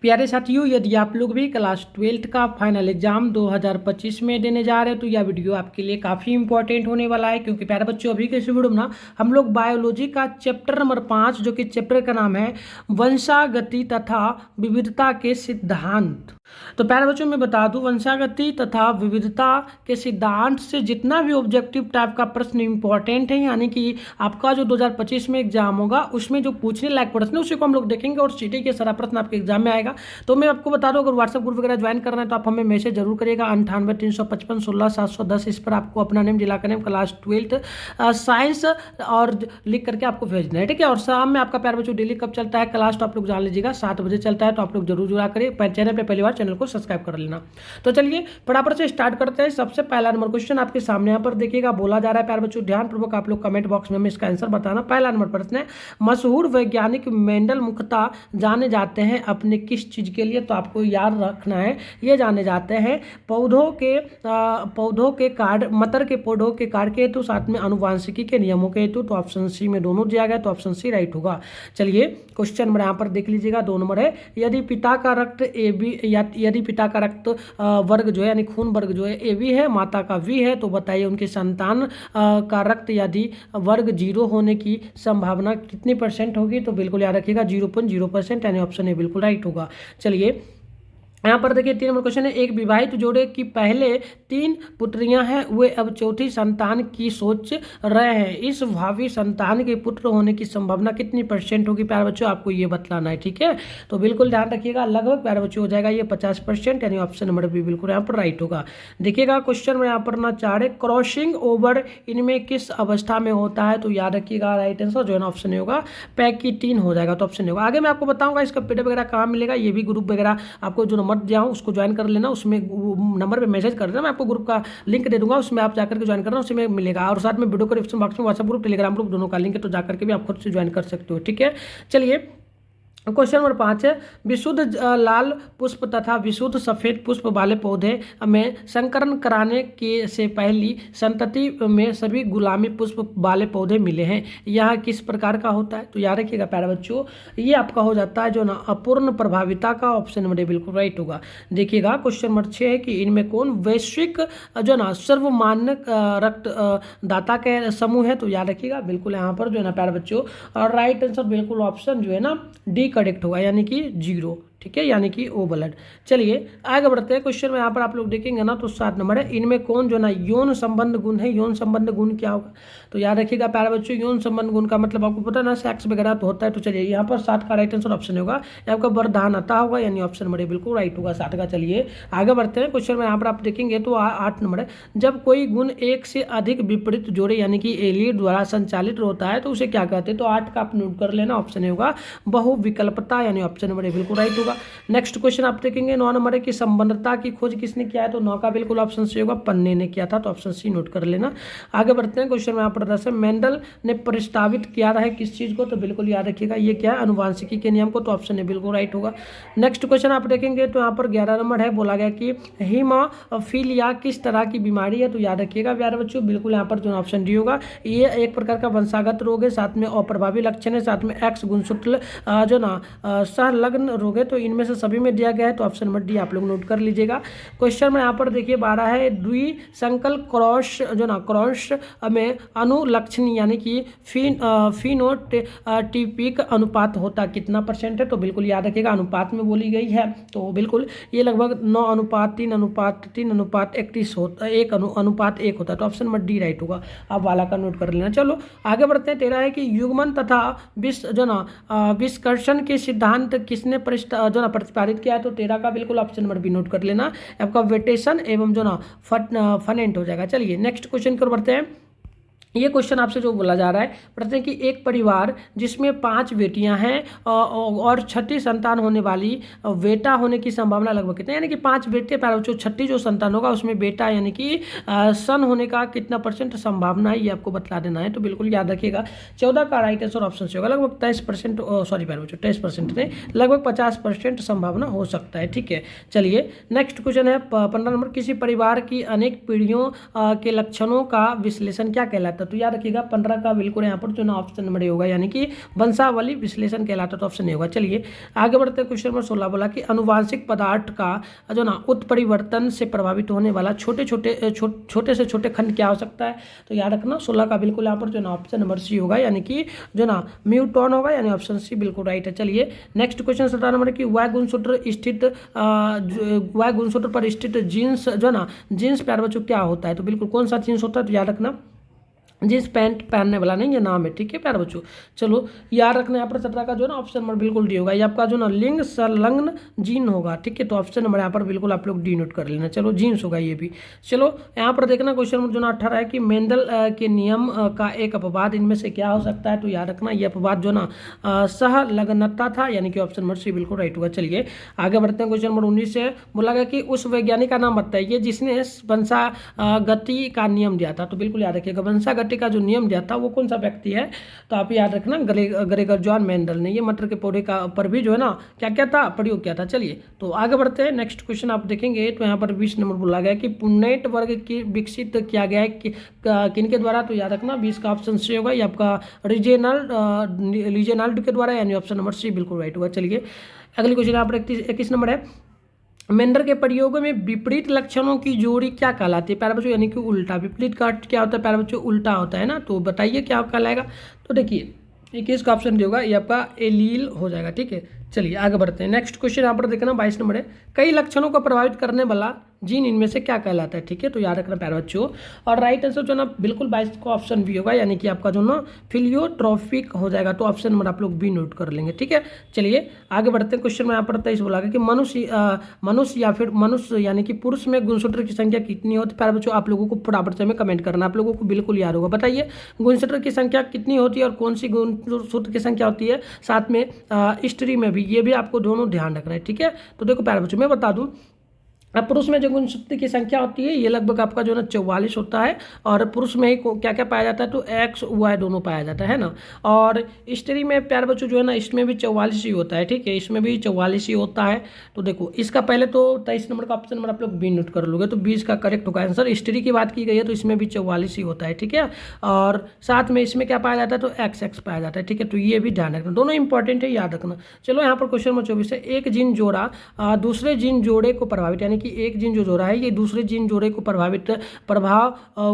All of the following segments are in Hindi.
प्यारे साथियों, यदि आप लोग भी क्लास 12th का फाइनल एग्जाम 2025 में देने जा रहे हैं तो यह वीडियो आपके लिए काफ़ी इंपॉर्टेंट होने वाला है। क्योंकि प्यारे बच्चों, अभी के इस वीडियो में ना हम लोग बायोलॉजी का चैप्टर नंबर 5, जो कि चैप्टर का नाम है वंशागति तथा विविधता के सिद्धांत। तो प्यारे बच्चों, मैं बता दूं, वंशागति तथा विविधता के सिद्धांत से जितना भी ऑब्जेक्टिव टाइप का प्रश्न इंपॉर्टेंट है, यानी कि आपका जो 2025 में एग्जाम होगा उसमें जो पूछने लायक प्रश्न है उसी को हम लोग देखेंगे और सीटी के सारा प्रश्न आपके एग्जाम में आएगा। तो मैं आपको बता दूं, अगर व्हाट्सएप ग्रुप वगैरह ज्वाइन करना है तो आप हमें मैसेज जरूर करिएगा 98 355 16 710। इस पर आपको अपना नेम, जिला का नेम, क्लास 12th साइंस और लिख करके आपको भेजना है, ठीक है। और शाम में आपका प्यारे बच्चों डेली कब चलता है क्लास, तो आप लोग जान लीजिएगा 7 बजे चलता है। तो आप लोग जरूर जुड़ा करिए, चैनल पर पहली बार चैनल को सब्सक्राइब कर लेना। तो चलिए फटाफट से स्टार्ट करते हैं। सबसे पहला नंबर क्वेश्चन आपके सामने यहाँ पर देखिएगा, बोला जा रहा है प्यारे बच्चों, ध्यानपूर्वक आप लोग कमेंट बॉक्स में इसका आंसर बताना। पहला नंबर प्रश्न है, मशहूर वैज्ञानिक मेंडल मुख्यतः जाने जाते हैं अपने किस चीज के लिए? तो आपको याद रखना है, ये जाने जाते हैं पौधों के कार्य, मटर के पौधों के कार्य के हेतु, साथ में अनुवांशिकी के नियमों के हेतु। तो ऑप्शन सी में दोनों दिया गया, तो ऑप्शन सी राइट होगा। चलिए क्वेश्चन नंबर यहाँ पर देख लीजिएगा, 2 नंबर है, यदि पिता का रक्त AB या यदि पिता का रक्त वर्ग जो है यानी खून वर्ग जो है AB है, माता का V है, तो बताइए उनके संतान का रक्त यदि वर्ग 0 होने की संभावना कितनी % होगी? तो बिल्कुल याद रखिएगा 0.0%, यानी ऑप्शन ए बिल्कुल राइट होगा। चलिए यहाँ पर देखिए 3 नंबर क्वेश्चन है, एक विवाहित जोड़े की पहले 3 पुत्रियां हैं, वे अब चौथी संतान की सोच रहे हैं, इस भावी संतान के पुत्र होने की संभावना कितनी % होगी? प्यारे बच्चों आपको ये बतलाना है, ठीक है। तो बिल्कुल ध्यान रखिएगा, लगभग प्यारे बच्चों हो जाएगा ये 50%, यानी ऑप्शन नंबर बी बिल्कुल यहाँ पर राइट होगा। देखिएगा क्वेश्चन में यहाँ पर ना 4 क्रॉसिंग ओवर इनमें किस अवस्था में होता है? तो याद रखिएगा राइट आंसर जो है ना ऑप्शन होगा पैकिटीन हो जाएगा, तो ऑप्शन होगा। आगे मैं आपको बताऊंगा इसका PDF वगैरह कहाँ मिलेगा, ये भी ग्रुप वगैरह आपको जो नंबर दिया हूं उसको ज्वाइन कर लेना, उसमें नंबर पे मैसेज कर देना, मैं आपको ग्रुप का लिंक दे दूंगा, उसमें आप जाकर के ज्वाइन करना, उसमें मिलेगा। और साथ में वीडियो को डिस्क्रिप्शन बॉक्स में व्हाट्सएप ग्रुप, टेलीग्राम ग्रुप दोनों का लिंक है, तो जाकर के भी आप खुद से ज्वाइन कर सकते हो, ठीक है। चलिए क्वेश्चन नंबर 5 है, विशुद्ध लाल पुष्प तथा विशुद्ध सफेद पुष्प वाले पौधे में संकरण कराने के से पहली संतति में सभी गुलामी पुष्प वाले पौधे मिले हैं, यह किस प्रकार का होता है? तो याद रखिएगा प्यारे बच्चों, ये आपका हो जाता है जो ना अपूर्ण प्रभाविता का, ऑप्शन नंबर ए बिल्कुल राइट होगा। देखिएगा क्वेश्चन नंबर 6 है कि इनमें कौन वैश्विक जो ना सर्वमान्य रक्त दाता के समूह है? तो याद रखिएगा बिल्कुल यहाँ पर जो है ना प्यारे बच्चों और राइट आंसर बिल्कुल ऑप्शन जो है ना डी करेक्ट होगा, यानी कि 0, ठीक है, यानी कि O ब्लड। चलिए आगे बढ़ते हैं। क्वेश्चन में यहाँ पर आप लोग देखेंगे ना तो 7 नंबर है, इनमें कौन जो ना यौन संबंध गुण है? यौन संबंध गुण क्या होगा? तो याद रखिएगा प्यारे बच्चों, यौन संबंध गुण का मतलब आपको पता है ना, सेक्स वगैरह तो होता है। तो चलिए यहाँ पर 7 का राइट आंसर ऑप्शन होगा, आपका वरदानता होगा, यानी ऑप्शन नंबर बिल्कुल राइट होगा 7 का। चलिए आगे बढ़ते हैं। क्वेश्चन में यहाँ पर आप देखेंगे तो 8 नंबर है, जब कोई गुण एक से अधिक विपरीत जोड़े यानी कि एलिड द्वारा संचालित होता है तो उसे क्या कहते हैं? तो 8 का आप नोट कर लेना, ऑप्शन होगा बहुविकल्पता, यानी ऑप्शन नंबर बिल्कुल राइट होगा। नेक्स्ट क्वेश्चन आप देखेंगे 9 नंबर है कि संबंधता की खोज किसने किया है? तो 9 का बिल्कुल ऑप्शन सी होगा, पन्ने ने किया था, तो ऑप्शन सी नोट कर लेना। आगे बढ़ते हैं। क्वेश्चन में यहाँ पर 10 है, मेंडल ने प्रस्तावित किया है किस चीज को? तो बिल्कुल याद रखिएगा ये क्या है? अनुवांशिकी के नियम को, तो ऑप्शन ए बिल्कुल राइट होगा। नेक्स्ट क्वेश्चन आप देखेंगे तो यहाँ पर 11 नंबर है, बोला गया कि हीमोफीलिया किस तरह की बीमारी है? तो याद रखिएगा प्यारे बच्चों बिल्कुल यहाँ पर जो ऑप्शन डी होगा, ये एक प्रकार का वंशागत रोग है, साथ में अप्रभावी लक्षण है, साथ में एक्स गुणसूत्र जो ना सहलग्न रोग है, तो इनमें से सभी में दिया गया है, तो ऑप्शन नंबर डी आप लोग नोट कर लीजिएगा। क्वेश्चन में यहाँ पर देखिए 12 है, द्विसंकल क्रॉस जो ना क्रॉस में अनुलक्षणी यानी कि फिनोटिपिक अनुपात होता कितना % है? तो बिल्कुल याद रखिएगा अनुपात में बोली गई है, तो बिल्कुल ये लगभग 9:3:3:31 होता है, 1:1 होता है, तो ऑप्शन नंबर डी राइट होगा। आप वाला का नोट कर लेना। चलो आगे बढ़ते हैं। 13 है कि युग्मन तथा विस्कर्षण के सिद्धांत किसने जो ना प्रतिपादित किया है? तो 13 का बिल्कुल ऑप्शन नंबर बी नोट कर लेना, आपका वेटेशन एवं जो ना फनेंट हो जाएगा। चलिए नेक्स्ट क्वेश्चन की ओर बढ़ते हैं। ये क्वेश्चन आपसे जो बोला जा रहा है, प्रश्न कि एक परिवार जिसमें 5 बेटियां हैं और छठी संतान होने वाली बेटा होने की संभावना लगभग कितना, यानी कि 5 बेटे प्यारे बच्चों, छठी जो संतान होगा उसमें बेटा यानी कि सन होने का कितना % संभावना है, ये आपको बतला देना है। तो बिल्कुल याद रखिएगा 14 का राइट आंसर ऑप्शन से होगा, लगभग 23% सॉरी प्यारे बच्चों 23% नहीं, लगभग 50% संभावना हो सकता है, ठीक है। चलिए नेक्स्ट क्वेश्चन है 15 नंबर, किसी परिवार की अनेक पीढ़ियों के लक्षणों का विश्लेषण क्या कहलाता है? है। तो याद रखिएगा 15 का बिल्कुल यहाँ पर जो ना ऑप्शन नंबर होगा, यानी कि वंशावली विश्लेषण कहलाता है, तो ऑप्शन नहीं होगा। चलिए आगे बढ़ते हैं। क्वेश्चन नंबर 16 बोला कि अनुवांशिक पदार्थ का जो ना उत्परिवर्तन से प्रभावित होने वाला छोटे से छोटे खंड क्या हो सकता है। तो याद रखना 16 का बिल्कुल यहाँ पर जो ना ऑप्शन नंबर सी होगा, यानी कि जो ना म्यूटॉन होगा, यानी ऑप्शन सी बिल्कुल राइट है। चलिए नेक्स्ट क्वेश्चन 17 नंबर की वाय गुणसूत्र पर स्थित जीन्स जो ना जीन्स प्यारे बच्चों क्या होता है। तो बिल्कुल कौन सा जीन्स होता है, तो याद रखना जींस पैंट पहनने वाला नहीं, ये नाम है, ठीक है प्यारे बच्चों। चलो याद रखना यहाँ पर 17 का जो ना ऑप्शन नंबर बिल्कुल डी होगा, ये आपका जो ना लिंग संलग्न जीन होगा, ठीक है। तो ऑप्शन नंबर यहाँ पर बिल्कुल आप लोग डी नोट कर लेना। चलो जीन्स होगा ये भी। चलो यहाँ पर देखना क्वेश्चन नंबर जो ना 18 है कि मेंडल के नियम का एक अपवाद इनमें से क्या हो सकता है। तो याद रखना ये अपवाद जो ना सहलग्नता था, यानी कि ऑप्शन नंबर सी बिल्कुल राइट होगा। चलिए आगे बढ़ते हैं। क्वेश्चन नंबर 19 से बोला गया कि उस वैज्ञानिक का नाम बताइए जिसने वंशागति का नियम दिया था। तो बिल्कुल याद रखिएगा वंशागति का जो नियम दिया था वो कौन सा व्यक्ति है। तो आप याद रखना ग्रेगर जॉन मेंडल ने। ये मटर के पौधे का पर भी जो है ना क्या क्या था, प्रयोग किया था। चलिए तो आगे बढ़ते हैं। नेक्स्ट क्वेश्चन आप देखेंगे तो यहाँ पर 20 नंबर बोला गया कि पुन्नेट वर्ग की विकसित किया गया है किनके द्वारा। तो याद रखना 20 का ऑप्शन सी होगा, ये आपका रीजेनाल्ड के द्वारा, यानी ऑप्शन नंबर सी बिल्कुल राइट होगा। चलिए अगली क्वेश्चन यहाँ पर 21 नंबर है। मेंडल के प्रयोग में विपरीत लक्षणों की जोड़ी क्या कहलाती है प्यारे बच्चों, यानी कि उल्टा। विपरीत का क्या होता है प्यारे बच्चों, उल्टा होता है ना। तो बताइए क्या कहलाएगा। तो देखिए 21 का ऑप्शन जो होगा ये आपका एलील हो जाएगा, ठीक है। चलिए आगे बढ़ते हैं। नेक्स्ट क्वेश्चन यहाँ पर देखना 22 नंबर है। कई लक्षणों को प्रभावित करने वाला जीन इनमें से क्या कहलाता है, ठीक है। तो याद रखना प्यारे बच्चों, और राइट आंसर जो ना बिल्कुल 22 का ऑप्शन बी होगा, यानी कि आपका जो ना फिलियोट्रॉफिक हो जाएगा। तो ऑप्शन नंबर आप लोग बी नोट कर लेंगे, ठीक है। चलिए आगे बढ़ते हैं। क्वेश्चन में यहाँ पर 23 बोला गया कि मनुष्य या फिर मनुष्य यानी कि पुरुष में गुणसूत्र की संख्या कितनी होती है प्यारे बच्चों। आप लोगों को फटाफट से में कमेंट करना, आप लोगों को बिल्कुल याद होगा। बताइए गुणसूत्र की संख्या कितनी होती है और कौन सी गुणसूत्र की संख्या होती है। साथ में स्त्री में भी, ये भी आपको दोनों ध्यान रखना है, ठीक है। तो देखो प्यारे बच्चों मैं बता दूं, अब पुरुष में जो गुणसूत्र की संख्या होती है ये लगभग आपका जो है ना 44 होता है, और पुरुष में ही क्या क्या पाया जाता है, तो एक्स वाई दोनों पाया जाता है ना। और स्त्री में प्यारे बच्चों जो है ना इसमें भी 44 ही होता है, ठीक है, इसमें भी 44 ही होता है। तो देखो इसका पहले तो 23 नंबर का ऑप्शन नंबर आप लोग बी नोट कर लोगे, तो 20 का करेक्ट होगा आंसर। स्त्री की बात की गई है तो इसमें भी 44 ही होता है, ठीक है। और साथ में इसमें क्या पाया जाता है, तो एक्स पाया जाता है, ठीक है। तो ये भी ध्यान रखना, दोनों इंपॉर्टेंट है, याद रखना। चलो यहाँ पर क्वेश्चन नंबर 24 है। एक जीन जोड़ा दूसरे जीन जोड़े को प्रभावित, यानी कि एक जीन जो जोड़ा है ये दूसरे जीन जोड़े को प्रभाव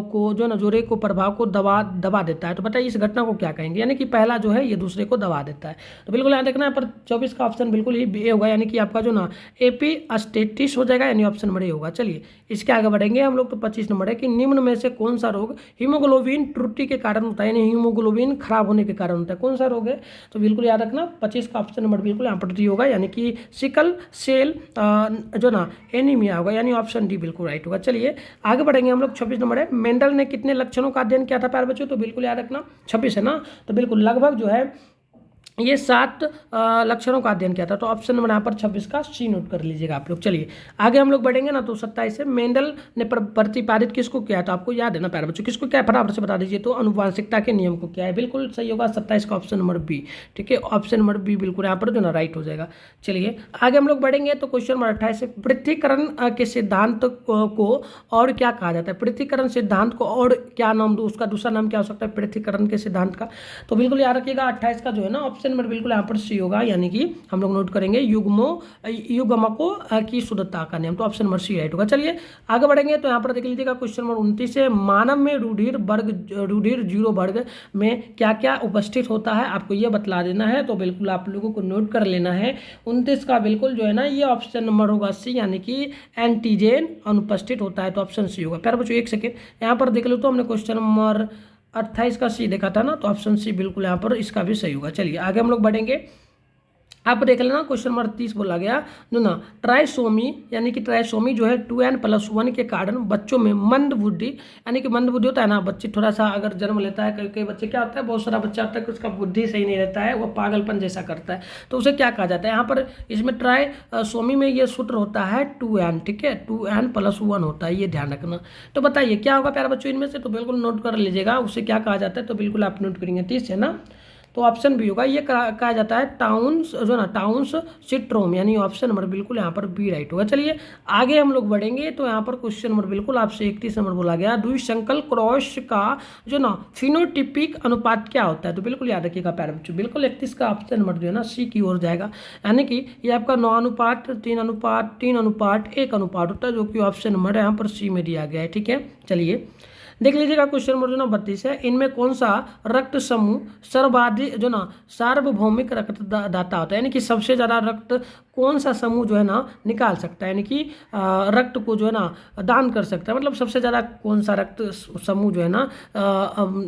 को जो ना जोड़े को प्रभाव को दबा देता है। तो बताइए इस घटना को क्या कहेंगे, यानी कि पहला जो है ये दूसरे को दबा देता है। तो बिल्कुल यहाँ देखना है पर 24 का ऑप्शन बिल्कुल ही ए होगा, यानी कि आपका जो ना एपिस्टेटिस हो जाएगा, यानी ऑप्शन नंबर ए होगा। चलिए इसके आगे बढ़ेंगे हम लोग। तो 25 नंबर है कि निम्न में से कौन सा रोग हीमोग्लोबिन त्रुटि के कारण होता है, यानी हीमोग्लोबिन खराब होने के कारण होता है, कौन सा रोग है। तो बिल्कुल याद रखना 25 का ऑप्शन नंबर बिल्कुल यहाँ पर डी होगा, यानी कि सिकल सेल जो ना एनीमिया होगा, यानी ऑप्शन डी बिल्कुल राइट होगा। चलिए आगे बढ़ेंगे हम लोग। 26 नंबर है। मेंडल ने कितने लक्षणों का अध्ययन किया था प्यारे बच्चों। तो बिल्कुल याद रखना 26 है ना, तो बिल्कुल लगभग जो है ये 7 लक्षणों का अध्ययन किया था। तो ऑप्शन नंबर यहाँ पर 26 का सी नोट कर लीजिएगा आप लोग। चलिए आगे हम लोग बढ़ेंगे ना। तो 27 से मेंडल ने प्रतिपादित किसको किया, तो आपको याद है ना प्यारे बच्चों, किसको क्या फटाफट से बता दीजिए। तो अनुवांशिकता के नियम को क्या है, बिल्कुल सही होगा 27 का ऑप्शन नंबर बी, ठीक है। ऑप्शन नंबर बी बिल्कुल यहाँ पर जो ना राइट हो जाएगा। चलिए आगे हम लोग बढ़ेंगे। तो क्वेश्चन नंबर 28 से पृथ्वीकरण के सिद्धांत को और क्या कहा जाता है। पृथ्वीकरण सिद्धांत को और क्या नाम दो, उसका दूसरा नाम क्या हो सकता है पृथ्वीकरण के सिद्धांत का। तो बिल्कुल याद रखिएगा 28 का जो है ना ऑप्शन नंबर बिल्कुल यहाँ पर सी होगा, यानी कि हम लोग नोट करेंगे युग्मकों की शुद्धता का नियम। तो ऑप्शन नंबर सी राइट होगा। चलिए आगे बढ़ेंगे। तो यहाँ पर देख लीजिएगा क्वेश्चन नंबर 29 से मानव में रूधिर जीरो वर्ग में क्या क्या उपस्थित होता है, आपको ये बतला देना है। तो बिल्कुल आप लोगों को नोट कर लेना है। 29 का बिल्कुल जो है ना ये ऑप्शन नंबर होगा सी, यानी कि एंटीजेन अनुपस्थित होता है। तो ऑप्शन सी होगा। प्यारे बच्चों एक सेकेंड यहाँ पर देख लो, तो हमने क्वेश्चन नंबर 28 का सी देखा था ना, तो ऑप्शन सी बिल्कुल यहाँ पर इसका भी सही होगा। चलिए आगे हम लोग बढ़ेंगे। आप देख लेना क्वेश्चन नंबर 30 बोला गया जो ना ट्राइसोमी, यानी कि ट्राइसोमी जो है 2n+1 के कारण बच्चों में मंद बुद्धि, यानी कि मंद बुद्धि होता है ना, बच्चे थोड़ा सा अगर जन्म लेता है, कई बच्चे क्या होता है, बहुत सारा बच्चा होता है कि उसका बुद्धि सही नहीं रहता है, वो पागलपन जैसा करता है, तो उसे क्या कहा जाता है। यहाँ पर इसमें ट्राइसोमी में ये सूत्र होता है 2n, ठीक है, 2n+1 होता है, ये ध्यान रखना। तो बताइए क्या होगा प्यारे बच्चों इनमें से, तो बिल्कुल नोट कर लीजिएगा उसे क्या कहा जाता है। तो बिल्कुल आप नोट करेंगे 30 है ना। तो ऑप्शन बी होगा। ये कहा जाता है टाउन्स जो ना टाउन्स सिंड्रोम, यानी ऑप्शन नंबर बिल्कुल यहाँ पर बी राइट होगा। चलिए आगे हम लोग बढ़ेंगे। तो यहाँ पर क्वेश्चन नंबर बिल्कुल आपसे 31 नंबर बोला गया, द्विसंकल क्रॉस का जो ना फिनोटिपिक अनुपात क्या होता है। तो बिल्कुल याद रखिएगा प्यारे बच्चों, बिल्कुल 31 का ऑप्शन नंबर जो है ना सी की ओर जाएगा, यानी कि ये आपका 9 अनुपात 3 अनुपात 3 अनुपात 1 अनुपात होता है, जो कि ऑप्शन नंबर यहाँ पर सी में दिया गया है। ठीक है, चलिए देख लीजिएगा क्वेश्चन नंबर जो ना 32 है, इनमें कौन सा रक्त समूह सर्वाधिक जो ना सार्वभौमिक रक्तदाता होता है, यानी कि सबसे ज़्यादा रक्त कौन सा समूह जो है ना निकाल सकता है, यानी कि रक्त को जो है ना दान कर सकता है, मतलब सबसे ज़्यादा कौन सा रक्त समूह जो है ना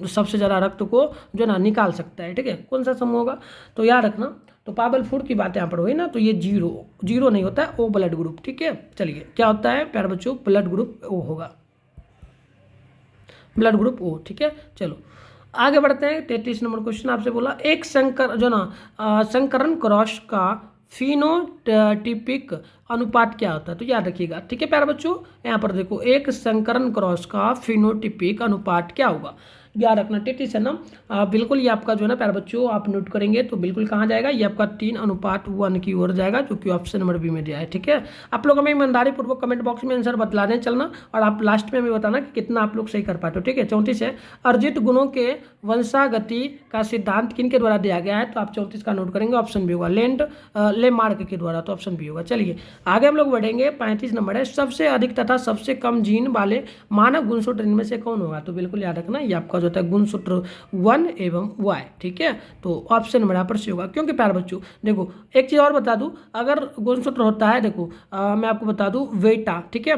सबसे ज़्यादा रक्त को जो है ना निकाल सकता है। ठीक है, कौन सा समूह होगा, तो याद रखना। तो पागल फूड की बात यहाँ पर हुई ना, तो ये जीरो नहीं होता है, ओ ब्लड ग्रुप। ठीक है, चलिए क्या होता है प्यारे बच्चों, ब्लड ग्रुप ओ होगा, ब्लड ग्रुप ओ। ठीक है, चलो आगे बढ़ते हैं। 33 नंबर क्वेश्चन आपसे बोला, एक संकर जो ना संकरण क्रॉस का फिनोटिपिक अनुपात क्या होता है। तो याद रखिएगा। ठीक है प्यारे बच्चों, यहाँ पर देखो, एक संकरण क्रॉस का फिनोटिपिक अनुपात क्या होगा, याद रखना। 33 है ना, बिल्कुल ये आपका जो है ना प्यारे बच्चों आप नोट करेंगे तो बिल्कुल कहाँ जाएगा, ये आपका 3:1 की ओर जाएगा, जो कि ऑप्शन नंबर बी में दिया है। ठीक है, आप लोग हमें ईमानदारी पूर्वक कमेंट बॉक्स में आंसर बतलाने चलना, और आप लास्ट में हमें बताना कि कितना आप लोग सही कर पाते हो। ठीक है, 34 है, अर्जित गुणों के वंशागति का सिद्धांत किन के द्वारा दिया गया है। तो आप 34 का नोट करेंगे, ऑप्शन बी होगा, लेमार्क के द्वारा, तो ऑप्शन बी होगा। चलिए आगे हम लोग बढ़ेंगे। 35 नंबर है, सबसे अधिक तथा सबसे कम जीन वाले मानव गुणसूत्र इनमें से कौन होगा। तो बिल्कुल याद रखना, ये आपका जो होता है गुणसूत्र 1 एवं Y। ठीक है, तो ऑप्शन नंबर यहाँ पर सी होगा। क्योंकि प्यारे बच्चों देखो, एक चीज़ और बता दूं, अगर गुणसूत्र होता है, देखो मैं आपको बता दूं बेटा। ठीक है,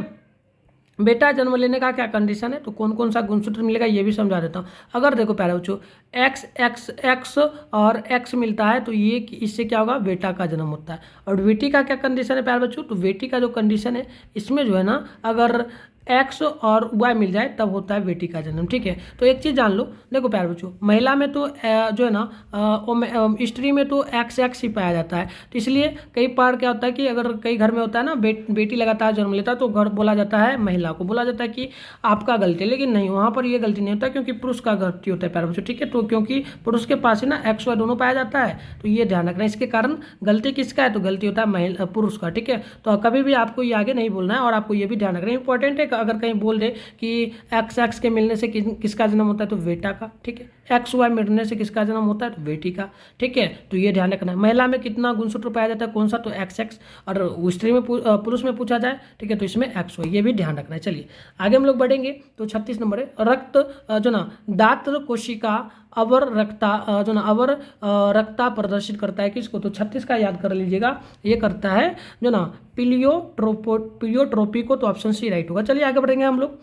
बेटा जन्म लेने का क्या कंडीशन है, तो कौन कौन सा गुणसूत्र मिलेगा ये भी समझा देता हूँ। अगर देखो प्यारे बच्चों एक्स एक्स एक्स और एक्स मिलता है, तो ये इससे क्या होगा, बेटा का जन्म होता है। और बेटी का क्या कंडीशन है प्यारे बच्चों, तो बेटी का जो कंडीशन है इसमें जो है ना, अगर एक्स और वाई मिल जाए तब होता है बेटी का जन्म। ठीक है, तो एक चीज़ जान लो, देखो प्यारे बच्चों, महिला में तो जो है ना स्त्री में तो एक्स ही पाया जाता है। तो इसलिए कई बार क्या होता है कि अगर कई घर में होता है ना बेटी लगातार जन्म लेता है, तो घर बोला जाता है, महिला को बोला जाता है कि आपका गलती, लेकिन नहीं, वहाँ पर ये गलती नहीं होता, क्योंकि पुरुष का गलती होता है प्यारे बच्चों। ठीक है, तो क्योंकि पुरुष के पास ही ना एक्स वाई दोनों पाया जाता है, तो ये ध्यान रखना। इसके कारण गलती किसका है, तो गलती होता है महिला पुरुष का। ठीक है, तो कभी भी आपको ये आगे नहीं बोलना है, और आपको ये भी ध्यान रखना इंपॉर्टेंट है, अगर कहीं बोल दे कि एक्स के मिलने से किसका जन्म होता है, तो बेटा का। ठीक है, एक्स वाई मिलने से किसका जन्म होता है, तो बेटी का। ठीक है, तो ये ध्यान रखना है। महिला में कितना गुणसूत्र पाया जाता है, कौन सा, तो एक्स, और स्त्री में पुरुष में पूछा जाए, ठीक है, तो इसमें एक्स वाई, ये भी ध्यान रखना है। चलिए आगे हम लोग बढ़ेंगे। तो 36 नंबर है, रक्त जो ना दात्र कोशिका अवर रक्ता प्रदर्शित करता है किसको, तो 36 का याद कर लीजिएगा, ये करता है जो ना प्लियोट्रोपी को, तो ऑप्शन सी राइट होगा। चलिए आगे बढ़ेंगे हम लोग।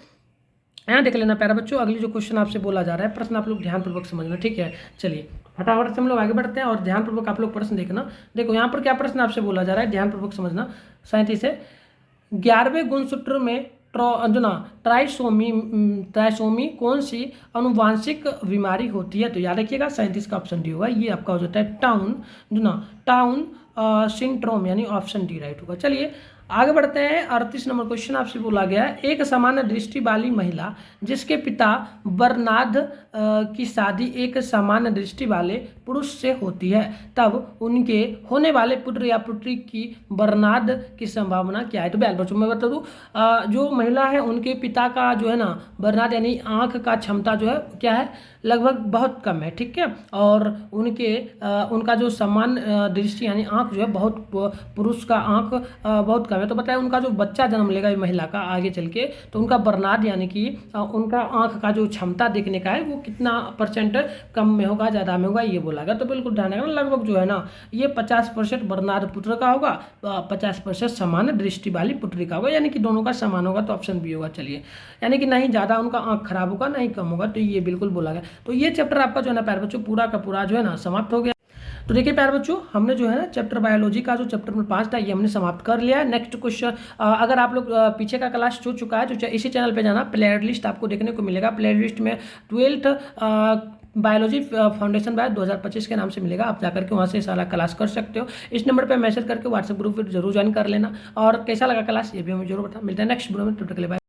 यहाँ देख लेना प्यारा बच्चों, अगली जो क्वेश्चन आपसे बोला जा रहा है, प्रश्न आप लोग ध्यानपूर्वक समझना। ठीक है, चलिए फटाफट से हम लोग आगे बढ़ते हैं, और ध्यानपूर्वक आप लोग प्रश्न देखना। देखो यहाँ पर क्या प्रश्न आपसे बोला जा रहा है, ध्यानपूर्वक समझना। 37 है, 11वें गुणसूत्र में जो ना ट्राइसोमी कौन सी अनुवांशिक बीमारी होती है, तो याद रखिएगा 37 का ऑप्शन डी होगा। ये आपका हो जाता है टाउन सिंड्रोम, यानी ऑप्शन डी राइट होगा। चलिए आगे बढ़ते हैं। 38 नंबर क्वेश्चन आपसे बोला गया है, एक सामान्य दृष्टि वाली महिला जिसके पिता बर्नार्ड की शादी एक सामान्य दृष्टि वाले पुरुष से होती है, तब उनके होने वाले पुत्र या पुत्री की बर्नार्ड की संभावना क्या है। तो बच्चों मैं बता दूं, जो महिला है उनके पिता का जो है ना बर्नार्ड यानी आँख का क्षमता जो है क्या है, लगभग बहुत कम है। ठीक है, और उनका जो सामान्य दृष्टि यानी आँख जो है बहुत, पुरुष का आँख बहुत कम है। तो बताया उनका जो बच्चा जन्म लेगा महिला का आगे चल के, तो उनका बर्नार्ड यानी कि उनका आँख का जो क्षमता देखने का है वो कितना % कम में होगा, ज़्यादा में होगा, ये बोला गया। तो बिल्कुल ध्यान रखना, लगभग जो है ना ये 50% बर्नार्ड पुत्र का होगा, 50% सामान्य दृष्टि वाली पुत्री का होगा, यानी कि दोनों का समान होगा, तो ऑप्शन बी होगा। चलिए, यानी कि नहीं ज़्यादा उनका आँख खराब होगा, नहीं कम होगा, तो ये बिल्कुल बोला गया। तो ये चैप्टर आपका जो है ना प्यारे बच्चों पूरा का पूरा जो है ना समाप्त हो गया। तो देखिए प्यारे बच्चों, हमने जो है ना चैप्टर बायोलॉजी का जो चैप्टर नंबर 5 था ये हमने समाप्त कर लिया है। नेक्स्ट क्वेश्चन, अगर आप लोग पीछे का क्लास छूट चुका है तो इसी चैनल पे जाना, प्ले लिस्ट आपको देखने को मिलेगा। प्ले लिस्ट में 12th बायोलॉजी फाउंडेशन बैच 2025 के नाम से मिलेगा, आप जाकर के वहाँ से सारा क्लास कर सकते हो। इस नंबर पे मैसेज करके व्हाट्सएप ग्रुप पर जरूर ज्वाइन कर लेना, और कैसा लगा क्लास ये भी हमें जरूर बता। मिलते हैं नेक्स्ट वीडियो में, तब तक के लिए बाय।